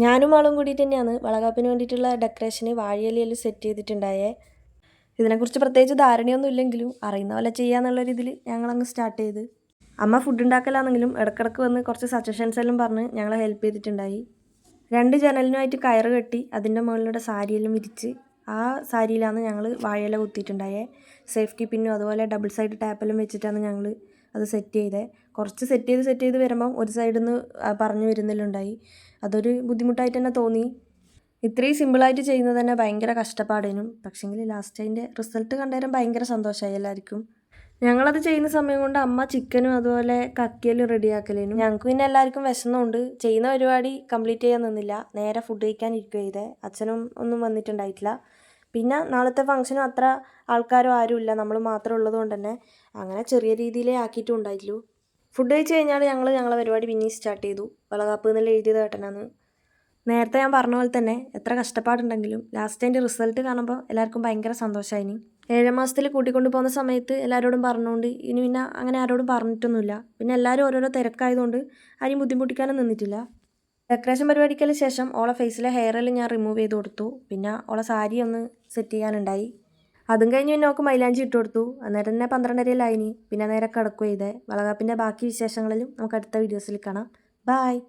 ഞാനും ആളും കൂടിയിട്ട് തന്നെയാണ് വളകാപ്പിന് വേണ്ടിയിട്ടുള്ള ഡെക്കറേഷന് വാഴയിലയിൽ സെറ്റ് ചെയ്തിട്ടുണ്ടായേ. ഇതിനെക്കുറിച്ച് പ്രത്യേകിച്ച് ധാരണയൊന്നും ഇല്ലെങ്കിലും അറിയുന്ന പോലെ ചെയ്യാന്നുള്ളൊരു ഇതിൽ ഞങ്ങളങ്ങ് സ്റ്റാർട്ട് ചെയ്ത്. അമ്മ ഫുഡ് ഉണ്ടാക്കലാണെങ്കിലും ഇടക്കിടക്ക് വന്ന് കുറച്ച് സജഷൻസ് എല്ലാം പറഞ്ഞ് ഞങ്ങളെ ഹെൽപ്പ് ചെയ്തിട്ടുണ്ടായി. 2 ജനലിനുമായിട്ട് കയറ് കെട്ടി അതിൻ്റെ മുകളിലൂടെ സാരിയെല്ലാം വിരിച്ച് ആ സാരിയിലാണ് ഞങ്ങൾ വാഴയില കുത്തിയിട്ടുണ്ടായേ. സേഫ്റ്റി പിന്നും അതുപോലെ ഡബിൾ സൈഡ് ടാപ്പെല്ലാം വെച്ചിട്ടാണ് ഞങ്ങൾ അത് സെറ്റ് ചെയ്തത്. കുറച്ച് സെറ്റ് ചെയ്ത് വരുമ്പം ഒരു സൈഡിൽ നിന്ന് പറഞ്ഞു വരുന്നതിലുണ്ടായി. അതൊരു ബുദ്ധിമുട്ടായിട്ട് തന്നെ തോന്നി. ഇത്രയും സിമ്പിളായിട്ട് ചെയ്യുന്നത് തന്നെ ഭയങ്കര കഷ്ടപ്പാടേനും. പക്ഷേങ്കിൽ ലാസ്റ്റ് അതിൻ്റെ റിസൾട്ട് കണ്ടേരം ഭയങ്കര സന്തോഷമായി എല്ലാവർക്കും. ഞങ്ങളത് ചെയ്യുന്ന സമയം കൊണ്ട് അമ്മ ചിക്കനും അതുപോലെ കക്കിയെല്ലാം റെഡിയാക്കലേനും. ഞങ്ങൾക്ക് പിന്നെ എല്ലാവർക്കും വിശന്നുകൊണ്ട് ചെയ്യുന്ന പരിപാടി കംപ്ലീറ്റ് ചെയ്യാൻ നിന്നില്ല. നേരെ ഫുഡ് കഴിക്കാൻ ഇരിക്കുക ചെയ്തേ. അച്ഛനും ഒന്നും വന്നിട്ടുണ്ടായിട്ടില്ല. പിന്നെ നാളത്തെ ഫംഗ്ഷനും അത്ര ആൾക്കാരോ ആരും ഇല്ല, നമ്മൾ മാത്രം ഉള്ളത് കൊണ്ട് തന്നെ അങ്ങനെ ചെറിയ രീതിയിലേ ആക്കിയിട്ടും ഉണ്ടായിട്ടുള്ളൂ. ഫുഡ് കഴിച്ച് കഴിഞ്ഞാൽ ഞങ്ങളെ പരിപാടി പിന്നെയും സ്റ്റാർട്ട് ചെയ്തു. വളകാപ്പ് എന്നെല്ലാം എഴുതിയത് കേട്ടനാണ്. നേരത്തെ ഞാൻ പറഞ്ഞ പോലെ തന്നെ എത്ര കഷ്ടപ്പാടുണ്ടെങ്കിലും ലാസ്റ്റ് അതിൻ്റെ റിസൾട്ട് കാണുമ്പോൾ എല്ലാവർക്കും ഭയങ്കര സന്തോഷമായിനി. 7 മാസത്തിൽ കൂട്ടിക്കൊണ്ട് പോകുന്ന സമയത്ത് എല്ലാവരോടും പറഞ്ഞുകൊണ്ട് ഇനി പിന്നെ അങ്ങനെ ആരോടും പറഞ്ഞിട്ടൊന്നുമില്ല. പിന്നെ എല്ലാവരും ഓരോരോ തിരക്കായതുകൊണ്ട് ആരെയും ബുദ്ധിമുട്ടിക്കാനും നിന്നിട്ടില്ല. ഡെക്കറേഷൻ പരിപാടിക്കതിന് ശേഷം ഓളെ ഫേസിലെ ഹെയറെല്ലാം ഞാൻ റിമൂവ് ചെയ്ത് കൊടുത്തു. പിന്നെ ഓളെ സാരി ഒന്ന് സെറ്റ് ചെയ്യാനുണ്ടായി. അതും കഴിഞ്ഞ് പിന്നെ ഓൾക്ക് മൈലാഞ്ചി ഇട്ട് കൊടുത്തു. അന്നേരം തന്നെ 12:30 പിന്നെ നേരെ കിടക്കുകയും ചെയ്തേ. വളകാപ്പിൻ്റെ ബാക്കി വിശേഷങ്ങളിലും നമുക്ക് അടുത്ത വീഡിയോസിൽ കാണാം. ബായ്.